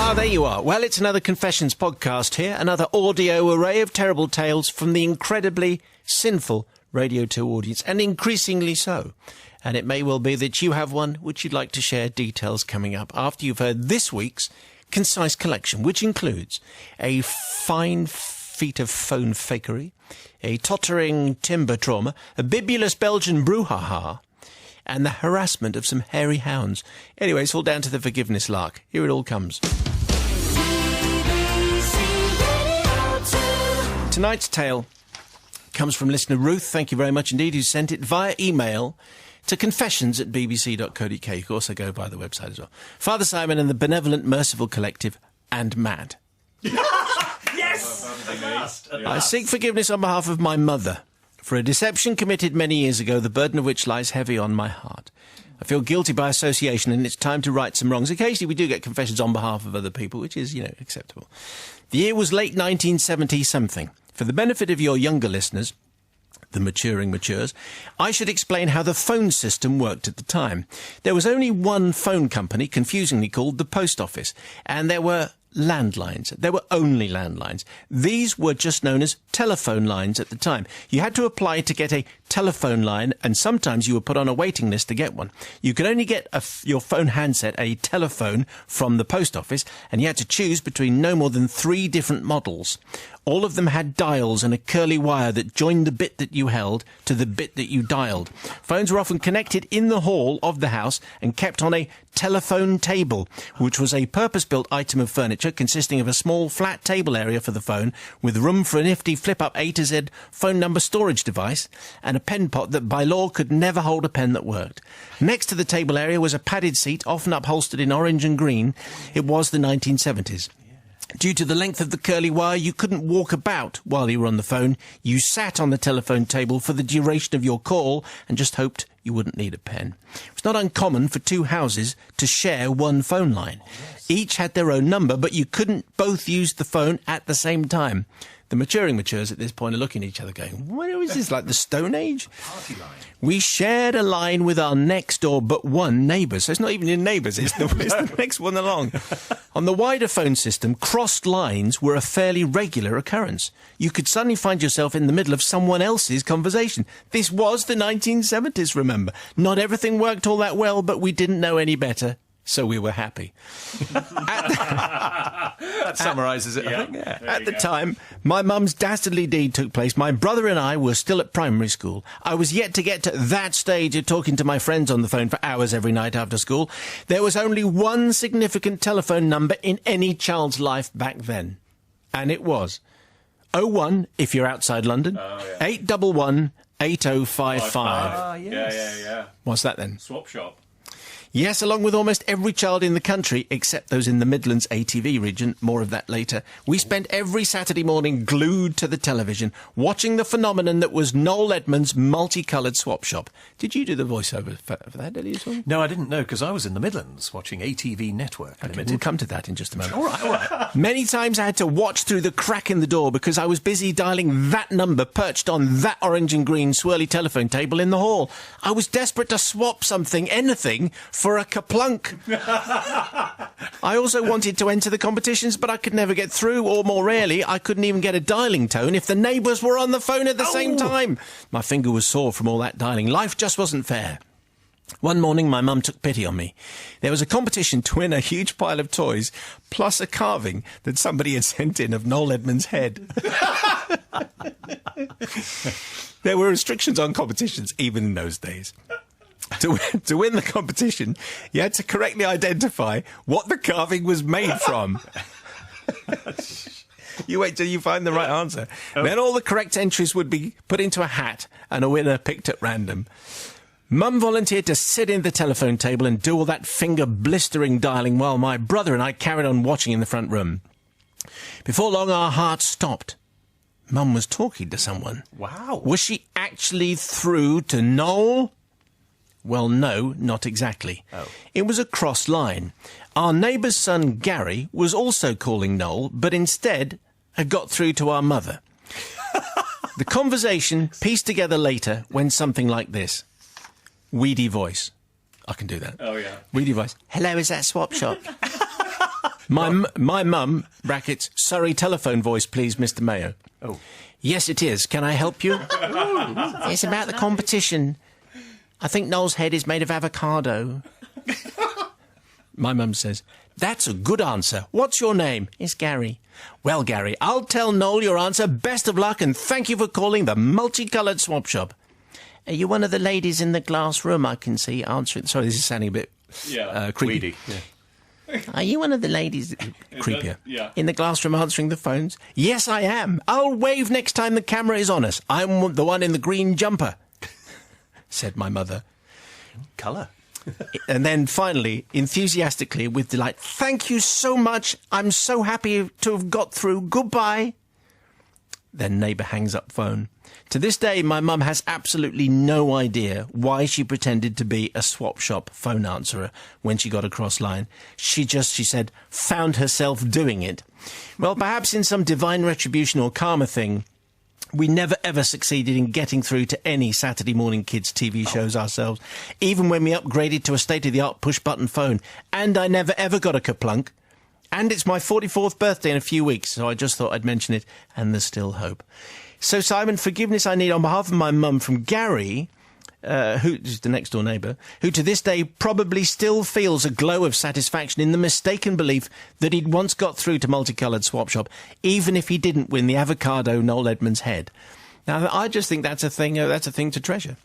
Ah, there you are. Well, it's another Confessions podcast here, another audio array of terrible tales from the incredibly sinful Radio 2 audience, and increasingly so. And it may well be that you have one which you'd like to share, details coming up after you've heard this week's concise collection, which includes a fine feat of phone fakery, a tottering timber trauma, a bibulous Belgian brouhaha, and the harassment of some hairy hounds. Anyway, it's all down to the forgiveness lark. Here it all comes. Tonight's tale comes from listener Ruth, thank you very much indeed, who sent it via email to confessions@bbc.co.uk. You can also go via the website as well. Father Simon and the Benevolent Merciful Collective and Mad. Yes! I seek forgiveness on behalf of my mother for a deception committed many years ago, the burden of which lies heavy on my heart. I feel guilty by association, and it's time to right some wrongs. Occasionally we do get confessions on behalf of other people, which is, acceptable. The year was late 1970-something. For the benefit of your younger listeners, the maturing matures, I should explain how the phone system worked at the time. There was only one phone company, confusingly called the Post Office, and there were landlines. There were only landlines. These were just known as telephone lines at the time. You had to apply to get a telephone line, and sometimes you were put on a waiting list to get one. You could only get your phone handset, a telephone, from the post office, and you had to choose between no more than 3 different models. All of them had dials and a curly wire that joined the bit that you held to the bit that you dialed. Phones were often connected in the hall of the house and kept on a telephone table, which was a purpose-built item of furniture consisting of a small flat table area for the phone with room for a nifty flip-up A to Z phone number storage device and a pen pot that by law could never hold a pen that worked. Next to the table area was a padded seat, often upholstered in orange and green. It was the 1970s. Due to the length of the curly wire, you couldn't walk about while you were on the phone. You sat on the telephone table for the duration of your call and just hoped you wouldn't need a pen. It was not uncommon for 2 houses to share one phone line. Each had their own number, but you couldn't both use the phone at the same time. The maturing matures at this point are looking at each other going, what is this, like the Stone Age? Party line. We shared a line with our next door but one neighbour, so it's not even your neighbours, it's the next one along. On the wider phone system, crossed lines were a fairly regular occurrence. You could suddenly find yourself in the middle of someone else's conversation. This was the 1970s, remember. Not everything worked all that well, but we didn't know any better. So we were happy. That summarises it, I think. Yeah. At the time, my mum's dastardly deed took place. My brother and I were still at primary school. I was yet to get to that stage of talking to my friends on the phone for hours every night after school. There was only one significant telephone number in any child's life back then. And it was 01, if you're outside London, 811 8055. Yes. Yeah. What's that then? Swap shop. Yes, along with almost every child in the country, except those in the Midlands ATV region, more of that later, we spent every Saturday morning glued to the television, watching the phenomenon that was Noel Edmonds' multicoloured swap shop. Did you do the voiceover for that, Ellie? No, I didn't know, because I was in the Midlands watching ATV Network. Okay, we'll come to that in just a moment. All right. Many times I had to watch through the crack in the door because I was busy dialing that number perched on that orange and green swirly telephone table in the hall. I was desperate to swap something, anything, for a kaplunk. I also wanted to enter the competitions, but I could never get through, or more rarely, I couldn't even get a dialing tone if the neighbours were on the phone at the same time. My finger was sore from all that dialing. Life just wasn't fair. One morning, my mum took pity on me. There was a competition to win a huge pile of toys, plus a carving that somebody had sent in of Noel Edmonds' head. There were restrictions on competitions, even in those days. To win the competition, you had to correctly identify what the carving was made from. You wait till you find the right answer. Then all the correct entries would be put into a hat and a winner picked at random. Mum volunteered to sit in the telephone table and do all that finger-blistering dialing while my brother and I carried on watching in the front room. Before long, our hearts stopped. Mum was talking to someone. Wow. Was she actually through to Noel? Well, no, not exactly. Oh. It was a cross line. Our neighbour's son, Gary, was also calling Noel, but instead had got through to our mother. The conversation, pieced together later, went something like this. Weedy voice. I can do that. Oh, yeah. Weedy voice. Hello, is that swap shop? My mum, brackets, Surrey telephone voice, please, Mr. Mayo. Oh. Yes, it is. Can I help you? It's about the competition. I think Noel's head is made of avocado. My mum says, that's a good answer. What's your name? It's Gary. Well, Gary, I'll tell Noel your answer. Best of luck and thank you for calling the multicoloured swap shop. Are you one of the ladies in the glass room I can see answering? Sorry, this is sounding a bit creepy. Weedy. Yeah. Are you one of the ladies... creepier. Yeah. In the glass room answering the phones? Yes, I am. I'll wave next time the camera is on us. I'm the one in the green jumper, said my mother. Colour. And then finally, enthusiastically, with delight, thank you so much. I'm so happy to have got through. Goodbye. Then neighbour hangs up phone. To this day, my mum has absolutely no idea why she pretended to be a swap shop phone answerer when she got across line. She said, found herself doing it. Well, perhaps in some divine retribution or karma thing, we never ever succeeded in getting through to any Saturday morning kids TV shows ourselves, even when we upgraded to a state-of-the-art push-button phone. And I never ever got a kerplunk. And it's my 44th birthday in a few weeks, so I just thought I'd mention it, and there's still hope. So, Simon, forgiveness I need on behalf of my mum from Gary, who's the next-door neighbour, who to this day probably still feels a glow of satisfaction in the mistaken belief that he'd once got through to multicoloured swap shop, even if he didn't win the avocado Noel Edmonds head. Now, I just think that's a thing to treasure.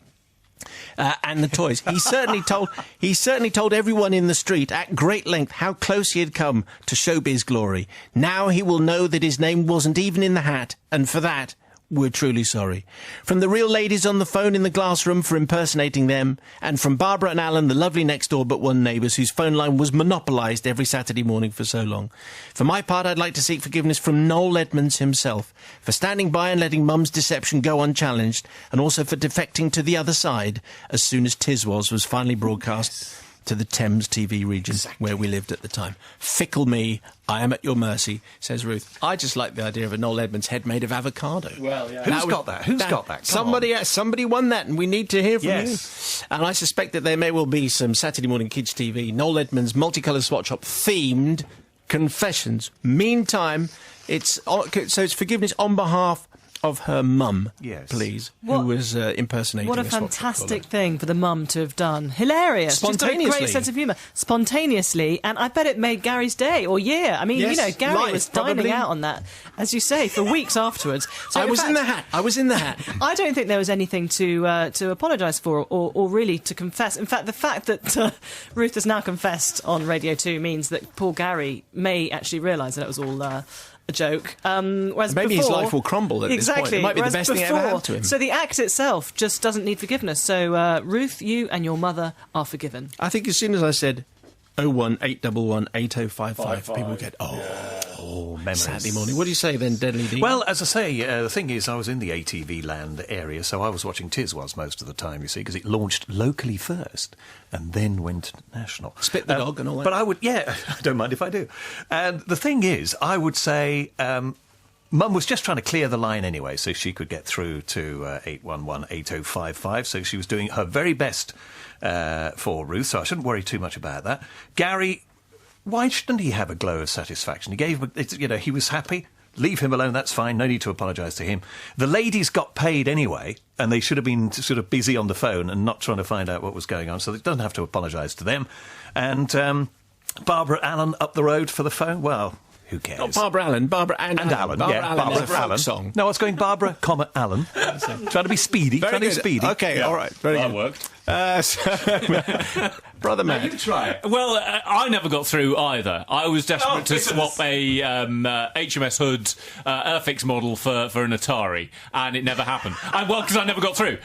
And the toys. He certainly told everyone in the street at great length how close he had come to showbiz glory. Now he will know that his name wasn't even in the hat, and for that, we're truly sorry. From the real ladies on the phone in the glass room for impersonating them, and from Barbara and Alan, the lovely next-door but one neighbours whose phone line was monopolised every Saturday morning for so long. For my part, I'd like to seek forgiveness from Noel Edmonds himself for standing by and letting Mum's deception go unchallenged, and also for defecting to the other side as soon as Tiswas was finally broadcast to the Thames TV region where we lived at the time. Fickle me, I am at your mercy, says Ruth. I just like the idea of a Noel Edmonds head made of avocado. Well, yeah. Who's got that? Who's got that? Somebody won that, and we need to hear from Yes. you. And I suspect that there may well be some Saturday morning kids TV, Noel Edmonds multicoloured swap shop themed confessions. Meantime, it's forgiveness on behalf of her mum, yes, please, who was impersonating. What a fantastic thing for the mum to have done. Hilarious. Spontaneously. Just a great sense of humour. Spontaneously, and I bet it made Gary's day or year. I mean, yes, Gary life, was dining probably. out on that, as you say, for weeks afterwards. So I was in the hat. I don't think there was anything to apologise for or really to confess. In fact, the fact that Ruth has now confessed on Radio 2 means that poor Gary may actually realise that it was all a joke. Whereas maybe before, his life will crumble at this point. It might be the best thing ever happened to him. So the act itself just doesn't need forgiveness. So, Ruth, you and your mother are forgiven. I think as soon as I said 01811 8055, people get, memories. Saturday morning. What do you say then, Deadly D? Well, as I say, the thing is, I was in the ATV land area, so I was watching Tiswas most of the time, you see, because it launched locally first and then went national. Spit the dog and all that. But I don't mind if I do. And the thing is, I would say Mum was just trying to clear the line anyway, so she could get through to 811 8055, so she was doing her very best for Ruth, so I shouldn't worry too much about that. Gary, why shouldn't he have a glow of satisfaction? He was happy. Leave him alone, that's fine. No need to apologise to him. The ladies got paid anyway, and they should have been sort of busy on the phone and not trying to find out what was going on, so they don't have to apologise to them. And Barbara Allen up the road for the phone, well, who cares? Not Barbara Allen, Barbara and Allen. Barbara Allen is a folk song. No, I was going Barbara, Allen. Trying to be speedy. Very good. Okay, all right. Very good. Worked. Brother Matt. You try it. Well, I never got through either. I was desperate to swap a HMS Hood Airfix model for an Atari, and it never happened. Because I never got through.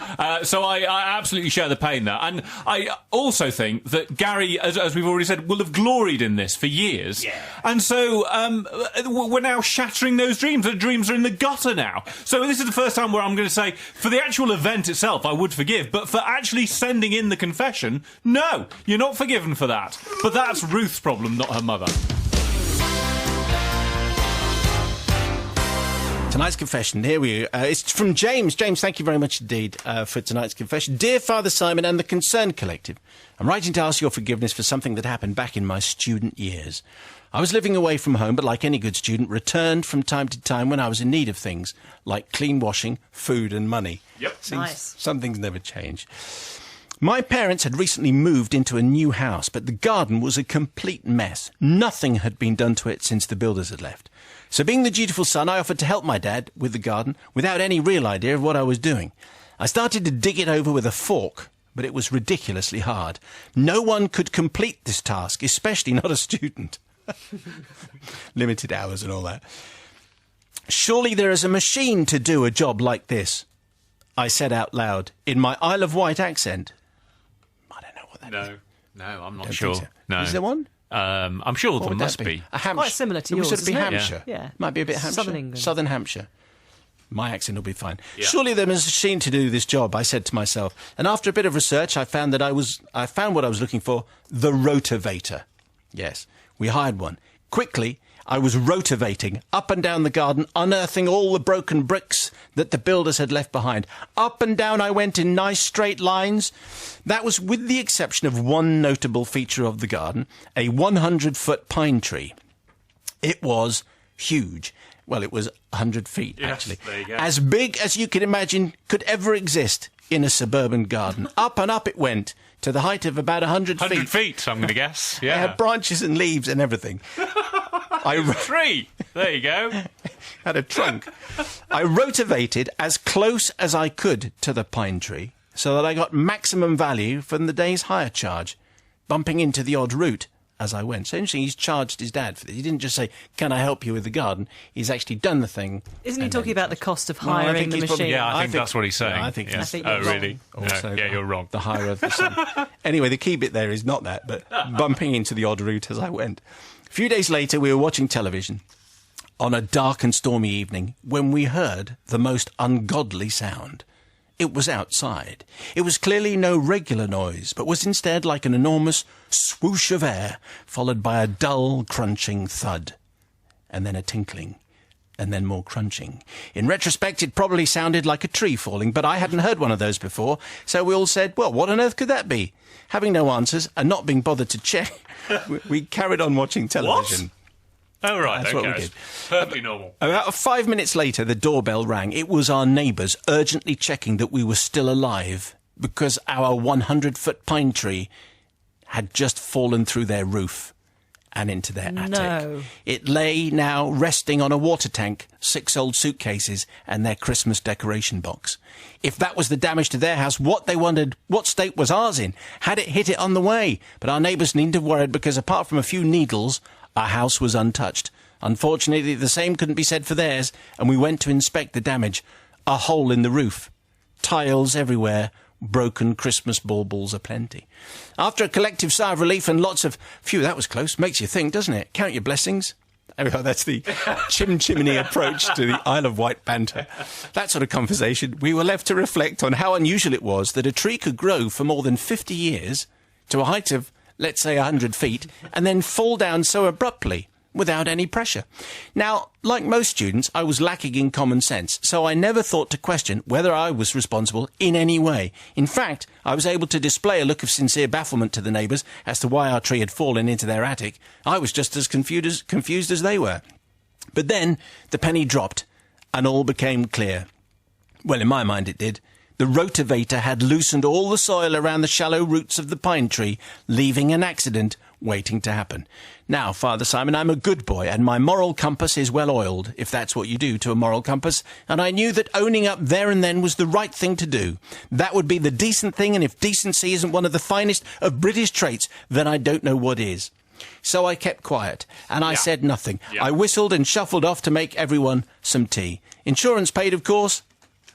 So I absolutely share the pain there. And I also think that Gary, as we've already said, will have gloried in this for years. Yeah. And so we're now shattering those dreams. The dreams are in the gutter now. So this is the first time where I'm going to say, for the actual event itself, I would forgive, but for actually sending in the confession, no, you're not forgiven for that. But that's Ruth's problem, not her mother. Tonight's confession, here we go. It's from James. James, thank you very much indeed for tonight's confession. Dear Father Simon and the Concerned Collective, I'm writing to ask your forgiveness for something that happened back in my student years. I was living away from home, but like any good student, returned from time to time when I was in need of things like clean washing, food and money. Yep. Nice. Some things never change. My parents had recently moved into a new house, but the garden was a complete mess. Nothing had been done to it since the builders had left. So being the dutiful son, I offered to help my dad with the garden without any real idea of what I was doing. I started to dig it over with a fork, but it was ridiculously hard. No one could complete this task, especially not a student. Limited hours and all that. Surely there is a machine to do a job like this, I said out loud in my Isle of Wight accent. I don't know what that is. No, I'm not Don't sure. think so. No. Is there one? I'm sure What there would must that be. A Hampshire. Quite similar to It would yours, sort of be isn't it? Hampshire. Yeah. Might be a bit Hampshire. Southern England. Southern Hampshire. My accent will be fine. Yeah. Surely there is a machine to do this job, I said to myself. And after a bit of research, I found what I was looking for, the rotavator. Yes, we hired one. Quickly, I was rotavating up and down the garden, unearthing all the broken bricks that the builders had left behind. Up and down I went in nice straight lines. That was with the exception of one notable feature of the garden, a 100-foot pine tree. It was huge. Well, it was 100 feet, actually. There you go. As big as you could imagine could ever exist in a suburban garden. Up and up it went, to the height of about 100 feet. 100 feet, I'm going to guess. It Yeah. had branches and leaves and everything. Tree. There you go. Had a trunk. I rotavated as close as I could to the pine tree so that I got maximum value from the day's hire charge, bumping into the odd root as I went. So interesting, he's charged his dad for this. He didn't just say, can I help you with the garden? He's actually done the thing. Isn't he talking about the cost of No, I hiring think the he's machine? probably- Yeah, I think think- that's what he's saying. No, I think Yeah. he's- I think Oh, you're wrong. really? Also, No. Yeah, you're wrong. The hire of the sun. Anyway, the key bit there is not that, but bumping into the odd route as I went. A few days later, we were watching television on a dark and stormy evening when we heard the most ungodly sound. It was outside. It was clearly no regular noise, but was instead like an enormous swoosh of air, followed by a dull, crunching thud, and then a tinkling, and then more crunching. In retrospect, it probably sounded like a tree falling, but I hadn't heard one of those before, so we all said, well, what on earth could that be? Having no answers and not being bothered to check, we carried on watching television. Oh, right. That's okay. what we did. Perfectly normal. About 5 minutes later, the doorbell rang. It was our neighbours urgently checking that we were still alive because our 100-foot pine tree had just fallen through their roof and into their attic. No. It lay now resting on a water tank, 6 old suitcases and their Christmas decoration box. If that was the damage to their house, what they wondered, what state was ours in? Had it hit it on the way? But our neighbours needn't have worried because apart from a few needles, our house was untouched. Unfortunately, the same couldn't be said for theirs, and we went to inspect the damage. A hole in the roof. Tiles everywhere. Broken Christmas baubles aplenty. After a collective sigh of relief and lots of, phew, that was close, makes you think, doesn't it? Count your blessings. Anyhow, that's the chimney approach to the Isle of Wight banter. That sort of conversation, we were left to reflect on how unusual it was that a tree could grow for more than 50 years to a height of, let's say, 100 feet, and then fall down so abruptly without any pressure. Now, like most students, I was lacking in common sense, so I never thought to question whether I was responsible in any way. In fact, I was able to display a look of sincere bafflement to the neighbours as to why our tree had fallen into their attic. I was just as confused as they were. But then the penny dropped, and all became clear. Well, in my mind it did. The rotavator had loosened all the soil around the shallow roots of the pine tree, leaving an accident waiting to happen. Now, Father Simon, I'm a good boy, and my moral compass is well oiled, if that's what you do to a moral compass, and I knew that owning up there and then was the right thing to do. That would be the decent thing, and if decency isn't one of the finest of British traits, then I don't know what is. So I kept quiet, and I said nothing. I whistled and shuffled off to make everyone some tea. Insurance paid, of course,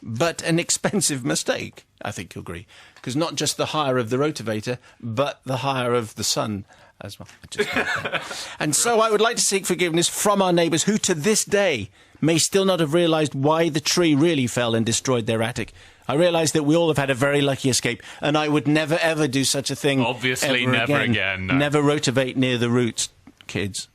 but an expensive mistake, I think you'll agree. Because not just the hire of the rotavator, but the hire of the sun as well. And so I would like to seek forgiveness from our neighbours who to this day may still not have realised why the tree really fell and destroyed their attic. I realise that we all have had a very lucky escape, and I would never ever do such a thing. Obviously ever never again, no. Never rotavate near the roots, kids.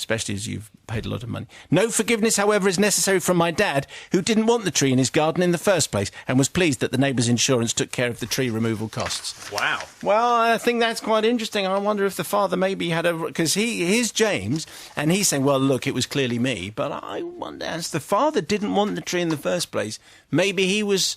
especially as you've paid a lot of money. No forgiveness, however, is necessary from my dad, who didn't want the tree in his garden in the first place and was pleased that the neighbour's insurance took care of the tree removal costs. Wow. Well, I think that's quite interesting. I wonder if the father maybe had a... Because he's James, and he's saying, well, look, it was clearly me. But I wonder, as the father didn't want the tree in the first place, maybe he was...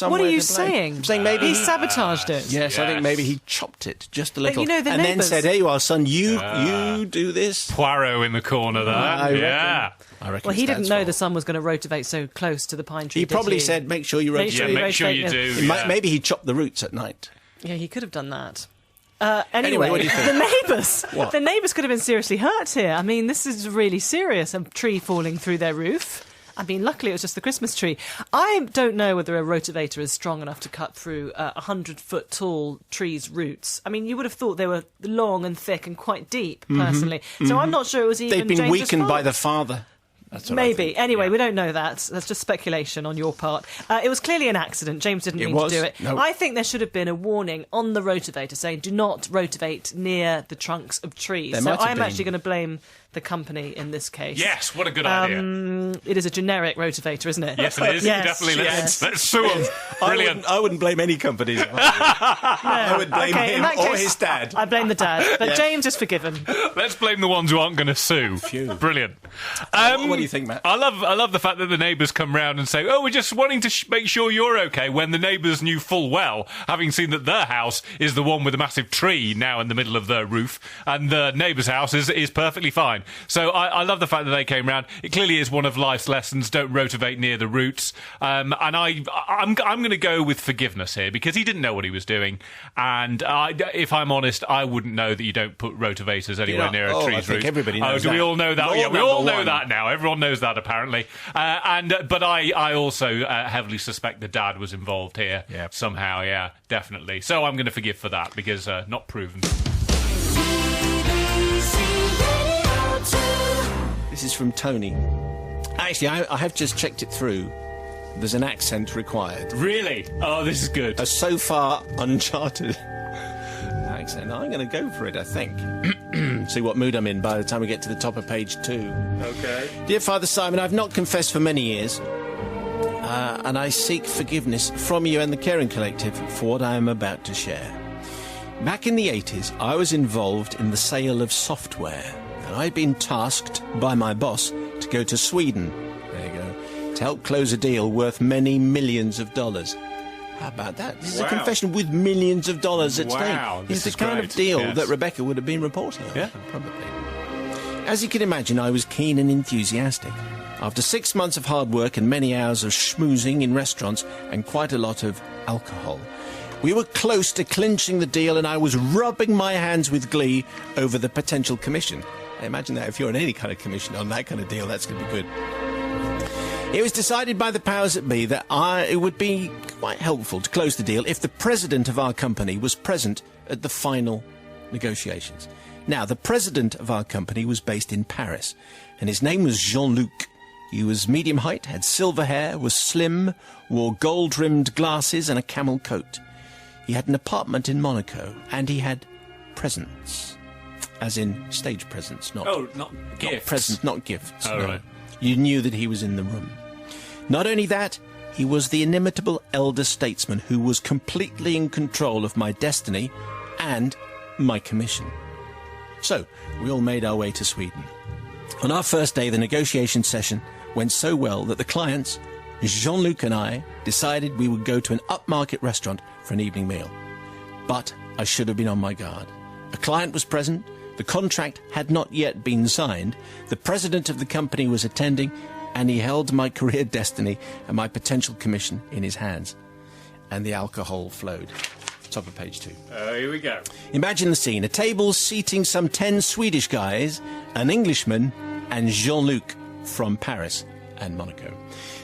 What are you to blame. saying? I'm saying maybe he sabotaged it. Yes, I think maybe he chopped it just a But, little. you know, the and neighbours- then said, here you are, son, you do this. Poirot in the corner there. I reckon. Yeah. I reckon Well, it's he didn't Dad's know fault. the sun was going to rotivate so close to the pine tree. He did probably he? said, make sure you Make rotate. sure Yeah, you make sure you rotate, do. Yeah. Maybe he chopped the roots at night. Yeah, he could have done that. Anyway, what do you think? The neighbours. What? The neighbours could have been seriously hurt here. I mean, this is really serious. A tree falling through their roof. I mean, luckily it was just the Christmas tree. I don't know whether a rotavator is strong enough to cut through 100-foot tall trees' roots. I mean, you would have thought they were long and thick and quite deep, personally. So I'm not sure it was even They'd been James's weakened fault. by the father. That's what I Maybe. think. Anyway, Yeah. we don't know that. That's just speculation on your part. It was clearly an accident. James didn't It mean was. to do it. No. I think there should have been a warning on the rotavator saying, do not rotivate near the trunks of trees. There So might have I'm been. actually going to blame the company in this case. Yes, what a good idea. It is a generic rotavator, isn't it? Yes, it is. Yes, Definitely. yes. Let's sue him. Brilliant. I wouldn't blame any companies. I would blame Okay, in him that or case, his dad. I blame the dad. But Yes. James is forgiven. Let's blame the ones who aren't going to sue. Phew. Brilliant. What do you think, Matt? I love the fact that the neighbours come round and say, "Oh, we're just wanting to make sure you're okay." When the neighbours knew full well, having seen that their house is the one with a massive tree now in the middle of their roof, and the neighbour's house is perfectly fine. So I love the fact that they came round. It clearly is one of life's lessons: don't rotivate near the roots. And I'm going to go with forgiveness here because he didn't know what he was doing, and if I'm honest, I wouldn't know that you don't put rotivators anywhere not- near a oh, I tree's think root. everybody knows do we that. all know that? Law Yeah, we all number know one. that now. Everyone knows that apparently. But I also heavily suspect the dad was involved here somehow. Yeah, definitely. So I'm going to forgive for that because not proven. This is from Tony. Actually, I have just checked it through. There's an accent required. Really? Oh, this is good. A so far uncharted accent. I'm going to go for it, I think. See what mood I'm in by the time we get to the top of page 2. Okay. Dear Father Simon, I've not confessed for many years, and I seek forgiveness from you and the Caring Collective for what I am about to share. Back in the 80s, I was involved in the sale of software, and I'd been tasked by my boss to go to Sweden, there you go, to help close a deal worth many millions of dollars. How about that? This is a Wow. confession with millions of dollars at Wow, stake. this It's the is kind great. of deal Yes. that Rebecca would have been reporting on, Yeah. probably. As you can imagine, I was keen and enthusiastic. After 6 months of hard work and many hours of schmoozing in restaurants and quite a lot of alcohol, we were close to clinching the deal, and I was rubbing my hands with glee over the potential commission. I imagine that if you're on any kind of commission on that kind of deal, that's going to be good. It was decided by the powers that be that it would be quite helpful to close the deal if the president of our company was present at the final negotiations. Now, the president of our company was based in Paris, and his name was Jean-Luc. He was medium height, had silver hair, was slim, wore gold-rimmed glasses and a camel coat. He had an apartment in Monaco, and he had presents. As in stage presents, not not gifts. not presents, not gifts. Oh, no. right. You knew that he was in the room. Not only that, he was the inimitable elder statesman who was completely in control of my destiny and my commission. So, we all made our way to Sweden. On our first day, the negotiation session went so well that the clients, Jean-Luc and I, decided we would go to an upmarket restaurant for an evening meal. But I should have been on my guard. A client was present, the contract had not yet been signed, the president of the company was attending, and he held my career destiny and my potential commission in his hands. And the alcohol flowed. Top of page 2. Here we go. Imagine the scene. A table seating some 10 Swedish guys, an Englishman, and Jean-Luc from Paris and Monaco.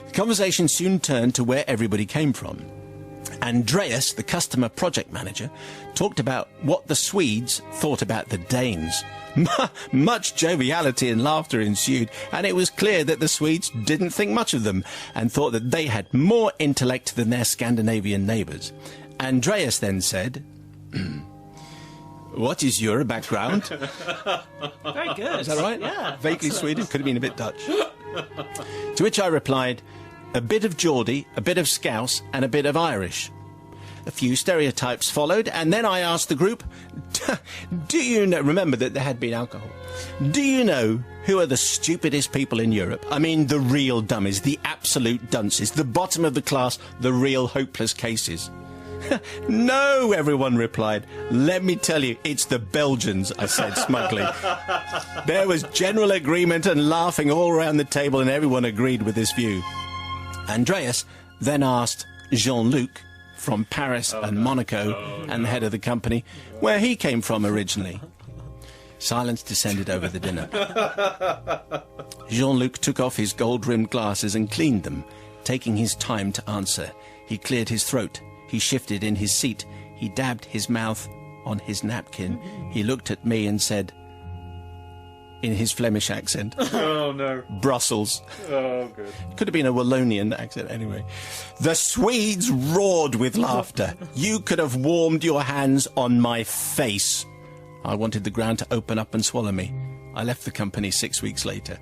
The conversation soon turned to where everybody came from. Andreas, the customer project manager, talked about what the Swedes thought about the Danes. Much joviality and laughter ensued, and it was clear that the Swedes didn't think much of them and thought that they had more intellect than their Scandinavian neighbours. Andreas then said, What is your background? Very good. Is that right? Yeah. Vaguely excellent. Swedish, could have been a bit Dutch. To which I replied, a bit of Geordie, a bit of Scouse, and a bit of Irish. A few stereotypes followed, and then I asked the group, do you know... Remember that there had been alcohol. Do you know who are the stupidest people in Europe? I mean, the real dummies, the absolute dunces, the bottom of the class, the real hopeless cases. No, everyone replied. Let me tell you, it's the Belgians, I said smugly. There was general agreement and laughing all around the table, and everyone agreed with this view. Andreas then asked Jean-Luc, from Paris and Monaco, and the head of the company, where he came from originally. Silence descended over the dinner. Jean-Luc took off his gold-rimmed glasses and cleaned them, taking his time to answer. He cleared his throat. He shifted in his seat. He dabbed his mouth on his napkin. He looked at me and said, in his Flemish accent, Oh, no. Brussels. Oh, good. Could have been a Wallonian accent anyway. The Swedes roared with laughter. You could have warmed your hands on my face. I wanted the ground to open up and swallow me. I left the company 6 weeks later.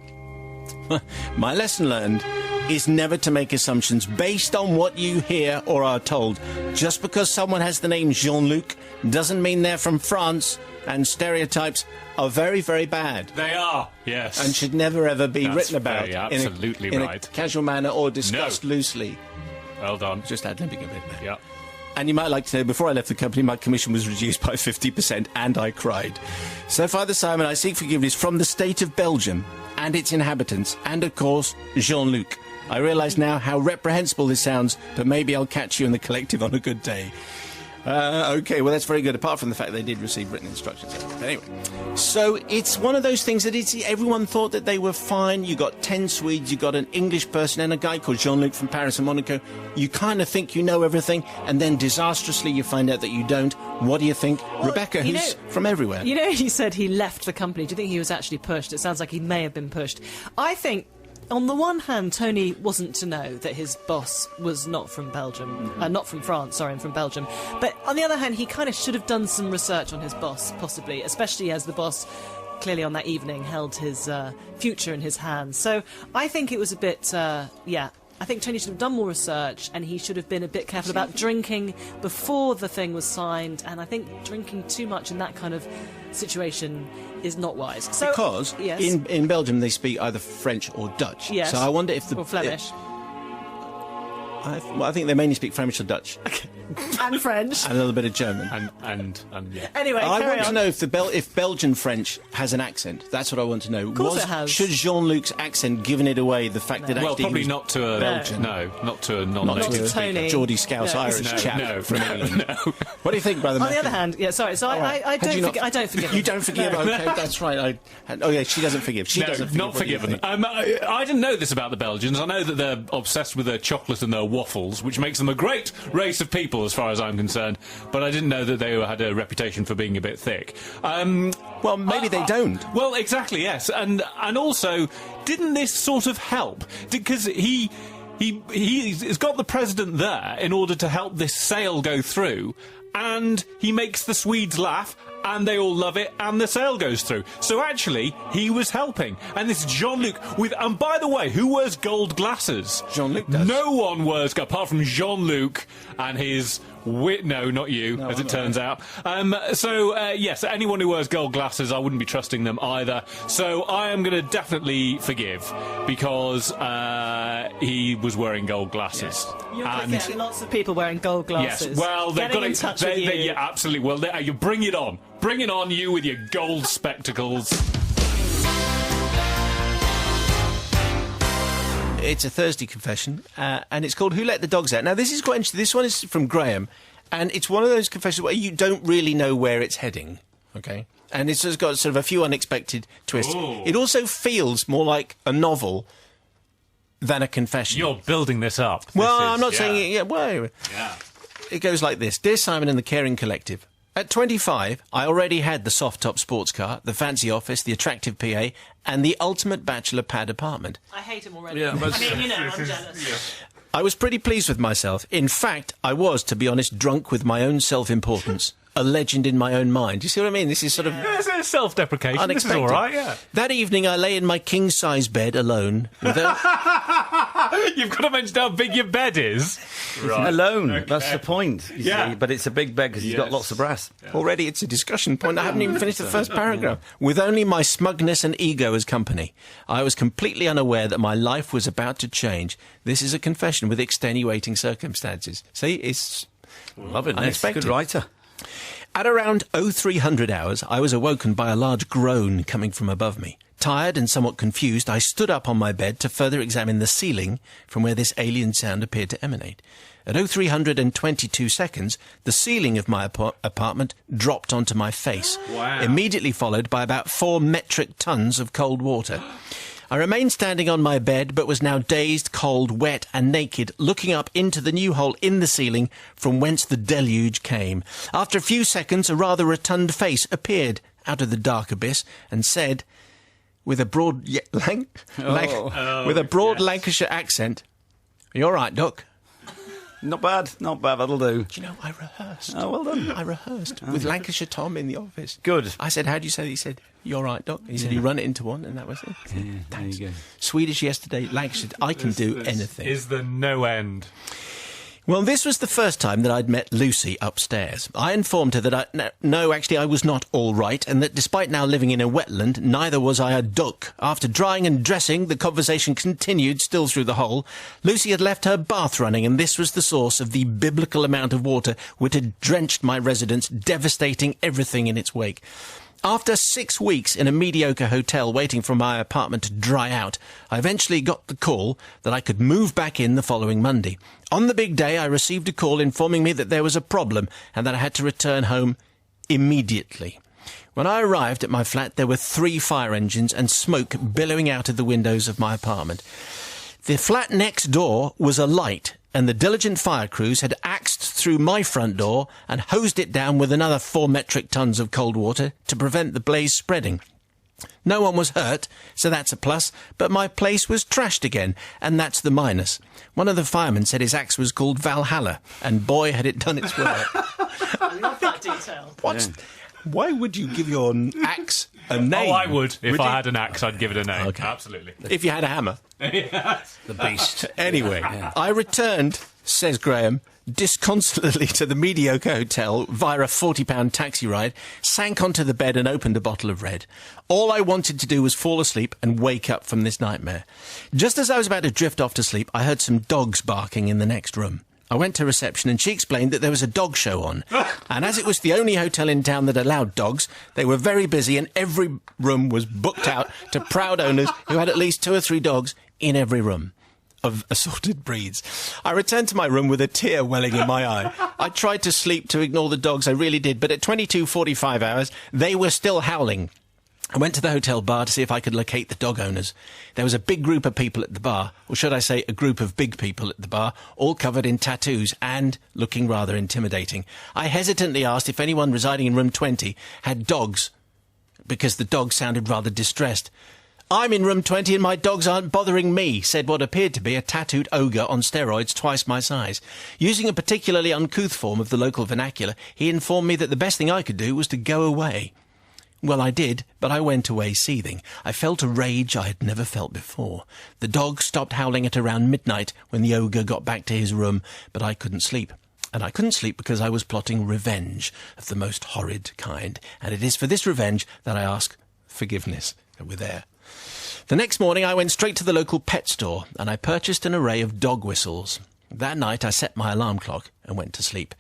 My lesson learned is never to make assumptions based on what you hear or are told. Just because someone has the name Jean-Luc doesn't mean they're from France, and stereotypes are very, very bad. They are, yes. And should never, ever be That's written about very absolutely in right. a casual manner or discussed loosely. Well done. Just ad-libbing a bit there. Yeah. And you might like to know, before I left the company, my commission was reduced by 50%, and I cried. So, Father Simon, I seek forgiveness from the state of Belgium and its inhabitants, and, of course, Jean-Luc. I realise now how reprehensible this sounds, but maybe I'll catch you in the collective on a good day. OK, well, that's very good, apart from the fact they did receive written instructions. Anyway, so it's one of those things that everyone thought that they were fine. You got 10 Swedes, you got an English person and a guy called Jean-Luc from Paris and Monaco. You kind of think you know everything, and then disastrously you find out that you don't. What do you think? Well, Rebecca, who's from everywhere. You know, he said he left the company. Do you think he was actually pushed? It sounds like he may have been pushed. I think... On the one hand, Tony wasn't to know that his boss was not from Belgium, not from France, sorry, and from Belgium. But on the other hand, he kind of should have done some research on his boss, possibly, especially as the boss clearly on that evening held his future in his hands. So I think it was a bit, I think Tony should have done more research, and he should have been a bit careful about drinking before the thing was signed. And I think drinking too much in that kind of situation is not wise. So, because yes. in Belgium they speak either French or Dutch. Yes. So I wonder if the... Or Flemish. I think they mainly speak Flemish or Dutch. And French. And a little bit of German. And yeah. Anyway, I carry want to on. know if Belgian French has an accent. That's what I want to know. Of course it has. Should Jean-Luc's accent given it away, the fact that Well, actually probably he was not to a Belgian. No, not to a not non-native to a Tony. Geordie Scouse No. Irish No, chap no, from no, England. no. What do you think, Brother On the Mackie? other hand, yeah, sorry, so All right. I Had you don't forgive him. You don't forgive? No. Okay, that's right. Oh, yeah, she doesn't forgive. She doesn't forgive. not What do you forgiven. think? I didn't know this about the Belgians. I know that they're obsessed with their chocolate and their waffles, which makes them a great race of people, as far as I'm concerned. But I didn't know that they had a reputation for being a bit thick. Well, maybe they don't. Well, exactly, yes. And also, didn't this sort of help? Because he's got the president there in order to help this sale go through, and he makes the Swedes laugh, and they all love it, and the sale goes through. So actually, he was helping. And this Jean-Luc with... And by the way, who wears gold glasses? Jean-Luc does. No one wears... Apart from Jean-Luc and his... No, not you, as it turns out. Yes, anyone who wears gold glasses, I wouldn't be trusting them either. So I am going to definitely forgive, because he was wearing gold glasses. You're going to get lots of people wearing gold glasses. Yes, well, they've getting got in it. touch with you. Yeah, absolutely. Well, you bring it on. Bring it on, you with your gold spectacles. It's a Thursday confession, and it's called Who Let the Dogs Out? Now, this is quite interesting. This one is from Graham, and it's one of those confessions where you don't really know where it's heading, OK? And it's just got sort of a few unexpected twists. Ooh. It also feels more like a novel than a confession. You're building this up. Well, This is- I'm not saying it... Yeah, well, Yeah. it goes like this. Dear Simon and the Caring Collective, at 25, I already had the soft-top sports car, the fancy office, the attractive PA, and the ultimate bachelor pad apartment. I hate him already. Yeah, but- I mean, you know, I'm jealous. I was pretty pleased with myself. In fact, I was, to be honest, drunk with my own self-importance. a legend in my own mind. Do you see what I mean? This is sort of It's self-deprecation. unexpected. This is all right, yeah. That evening, I lay in my king-size bed alone. You've got to mention how big your bed is. Alone. Okay. That's the point. You Yeah. see. But it's a big bed because he's got Yes. lots of brass. Already it's a discussion point. I haven't even finished the first paragraph. With only my smugness and ego as company, I was completely unaware that my life was about to change. This is a confession with extenuating circumstances. See, it's Love it. Unexpected. Good writer. At around 0300 hours, I was awoken by a large groan coming from above me. Tired and somewhat confused, I stood up on my bed to further examine the ceiling from where this alien sound appeared to emanate. At 0322 seconds, the ceiling of my apartment dropped onto my face, immediately followed by about 4 metric tons of cold water. I remained standing on my bed, but was now dazed, cold, wet and naked, looking up into the new hole in the ceiling from whence the deluge came. After a few seconds, a rather rotund face appeared out of the dark abyss and said, with a broad Lancashire accent, "Are you all right, Doc?" Not bad. Not bad. That'll do. Do you know, I rehearsed. Oh, well done. I rehearsed with Lancashire Tom in the office. Good. I said, "How do you say that?" He said, "You all right, Doc?" He said, "You run it into one," and that was it. There you go. Swedish yesterday, Lancashire. I can do anything. Is there no end? Well, this was the first time that I'd met Lucy upstairs. I informed her that I was not all right, and that despite now living in a wetland, neither was I a duck. After drying and dressing, the conversation continued still through the hole. Lucy had left her bath running, and this was the source of the biblical amount of water which had drenched my residence, devastating everything in its wake. After 6 weeks in a mediocre hotel waiting for my apartment to dry out, I eventually got the call that I could move back in the following Monday. On the big day, I received a call informing me that there was a problem and that I had to return home immediately. When I arrived at my flat, there were 3 fire engines and smoke billowing out of the windows of my apartment. The flat next door was alight, and the diligent fire crews had axed through my front door and hosed it down with another 4 metric tons of cold water to prevent the blaze spreading. No one was hurt, so that's a plus, but my place was trashed again, and that's the minus. One of the firemen said his axe was called Valhalla, and boy, had it done its work. I love that detail. What? Why would you give your axe a name? Oh, I would. If I had an axe, I'd give it a name. Okay. Absolutely. If you had a hammer. The beast. Anyway, I returned, says Graham, disconsolately to the mediocre hotel via a £40 taxi ride, sank onto the bed and opened a bottle of red. All I wanted to do was fall asleep and wake up from this nightmare. Just as I was about to drift off to sleep, I heard some dogs barking in the next room. I went to reception and she explained that there was a dog show on. And as it was the only hotel in town that allowed dogs, they were very busy and every room was booked out to proud owners who had at least 2 or 3 dogs in every room of assorted breeds. I returned to my room with a tear welling in my eye. I tried to sleep to ignore the dogs, I really did, but at 22:45 hours, they were still howling. I went to the hotel bar to see if I could locate the dog owners. There was a big group of people at the bar, or should I say a group of big people at the bar, all covered in tattoos and looking rather intimidating. I hesitantly asked if anyone residing in room 20 had dogs, because the dogs sounded rather distressed. "I'm in room 20 and my dogs aren't bothering me," said what appeared to be a tattooed ogre on steroids twice my size. Using a particularly uncouth form of the local vernacular, he informed me that the best thing I could do was to go away. Well, I did, but I went away seething. I felt a rage I had never felt before. The dogs stopped howling at around midnight when the ogre got back to his room, but I couldn't sleep. And I couldn't sleep because I was plotting revenge of the most horrid kind. And it is for this revenge that I ask forgiveness. We're there. The next morning I went straight to the local pet store and I purchased an array of dog whistles. That night I set my alarm clock and went to sleep.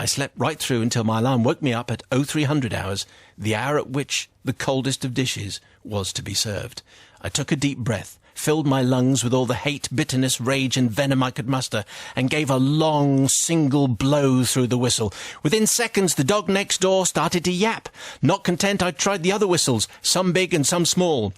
I slept right through until my alarm woke me up at 0300 hours, the hour at which the coldest of dishes was to be served. I took a deep breath, filled my lungs with all the hate, bitterness, rage and venom I could muster, and gave a long, single blow through the whistle. Within seconds, the dog next door started to yap. Not content, I tried the other whistles, some big and some small.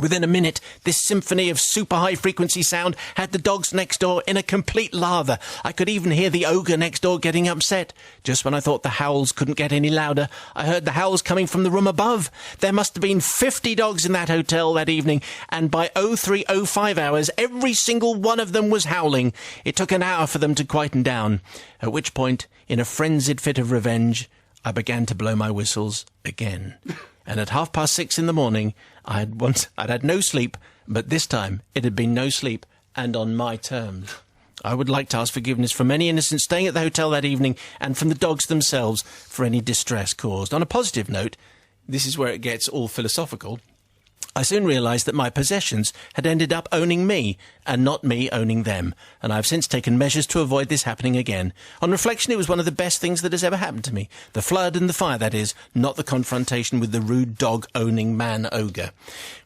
Within a minute, this symphony of super high-frequency sound had the dogs next door in a complete lather. I could even hear the ogre next door getting upset. Just when I thought the howls couldn't get any louder, I heard the howls coming from the room above. There must have been 50 dogs in that hotel that evening, and by 03:05 hours, every single one of them was howling. It took an hour for them to quieten down, at which point, in a frenzied fit of revenge, I began to blow my whistles again. And at 6:30 in the morning, I'd had no sleep, but this time it had been no sleep and on my terms. I would like to ask forgiveness from any innocent staying at the hotel that evening and from the dogs themselves for any distress caused. On a positive note, this is where it gets all philosophical, I soon realised that my possessions had ended up owning me, and not me owning them, and I have since taken measures to avoid this happening again. On reflection, it was one of the best things that has ever happened to me. The flood and the fire, that is, not the confrontation with the rude dog-owning man-ogre.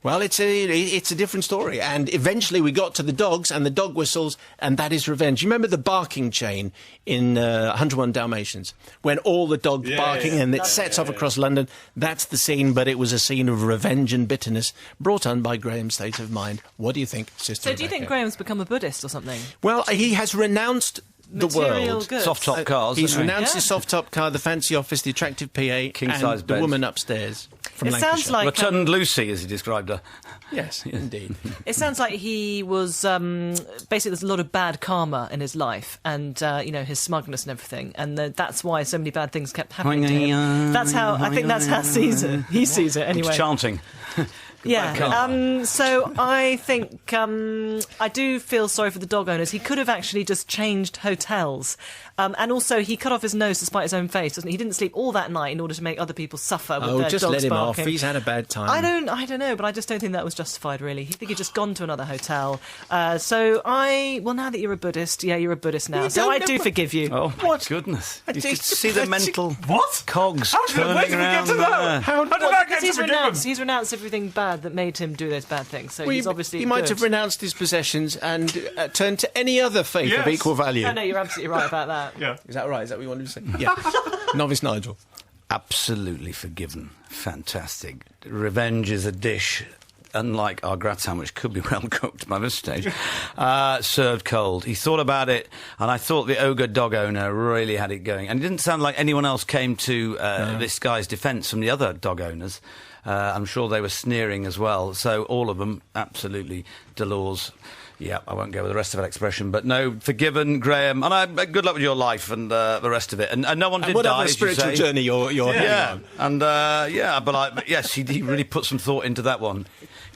Well, it's a different story, and eventually we got to the dogs and the dog whistles, and that is revenge. You remember the barking chain in 101 Dalmatians, when all the dogs barking and it sets off across London? That's the scene, but it was a scene of revenge and bitterness, brought on by Graham's state of mind. What do you think, Sister So do you think Graham's become a Buddhist or something? Well, he has renounced the Material world. goods. Soft top cars. He's isn't he? renounced his soft-top car, the fancy office, the attractive PA, King-size and the beds. woman upstairs from It Lancashire. sounds like Rotund Lucy, as he described her. Yes, indeed. it sounds like he was basically there's a lot of bad karma in his life, and his smugness and everything, and that's why so many bad things kept happening to him. That's how I think that's how he sees it anyway. He's chanting. Yeah. So I think I do feel sorry for the dog owners. He could have actually just changed hotels, and also he cut off his nose to spite his own face, doesn't he? He didn't sleep all that night in order to make other people suffer with their Just dogs let him barking. off. He's had a bad time. I don't know, but I just don't think that was justified, really. I think he'd just gone to another hotel. Now that you're a Buddhist, you're a Buddhist now, so I do forgive you. Oh, my goodness. You could see the mental cogs How did turning we get around to that? How did that get Because to forgive him? he's renounced everything bad that made him do those bad things, so he's obviously he might good. have renounced his possessions and turned to any other faith of equal value. No, you're absolutely right about that. Yeah. Is that right? Is that what you wanted to say? Yeah. Novice Nigel. Absolutely forgiven. Fantastic. Revenge is a dish, unlike our gratin, which could be well cooked by this stage, served cold. He thought about it, and I thought the ogre dog owner really had it going. And it didn't sound like anyone else came to this guy's defence from the other dog owners. I'm sure they were sneering as well. So all of them, absolutely, Delors. Yeah, I won't go with the rest of that expression, but no, forgiven, Graham, and good luck with your life and the rest of it. And no one did Whatever die, as you spiritual say. journey you're heading on. And but yes, he really put some thought into that one.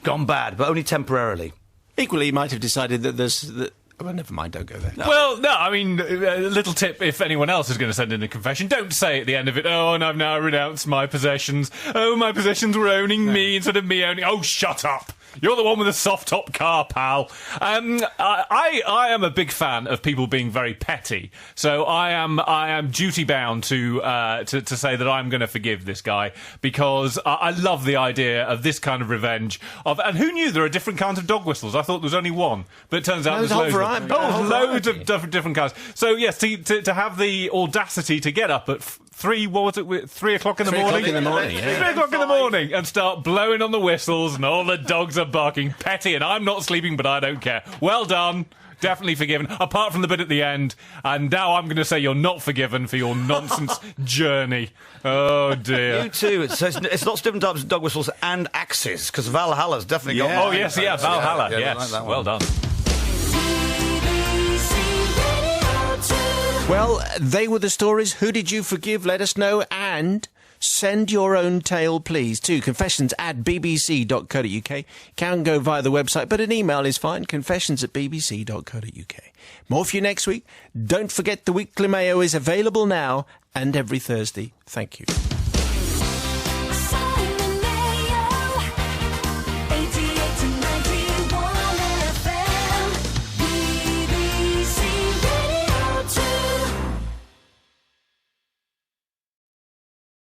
Gone bad, but only temporarily. Equally, he might have decided that well, never mind, don't go there. Well, no, I mean, a little tip if anyone else is going to send in a confession, don't say at the end of it, oh, and I've now renounced my possessions. Oh, my possessions were owning me instead of me owning... Oh, shut up! You're the one with the soft-top car, pal. I am a big fan of people being very petty, so I am duty-bound to say that I'm going to forgive this guy, because I love the idea of this kind of revenge. And who knew there are different kinds of dog whistles? I thought there was only one, but it turns out there's loads of them. Loads of different kinds. So, yes, to have the audacity to get up at 3 o'clock in the 3 o'clock in the morning, yeah. 3 o'clock in the morning and start blowing on the whistles and all the dogs are barking petty and I'm not sleeping but I don't care. Well done. Definitely forgiven, apart from the bit at the end. And now I'm going to say you're not forgiven for your nonsense journey. Oh, dear. You too. It's lots of different types of dog whistles and axes, because Valhalla's definitely got one. Oh, yes, yeah, Valhalla, Yeah, yes. like that one. Well done. Well, they were the stories. Who did you forgive? Let us know. And send your own tale, please, to confessions@bbc.co.uk. Can go via the website, but an email is fine. confessions@bbc.co.uk. More for you next week. Don't forget the Weekly Mayo is available now and every Thursday. Thank you.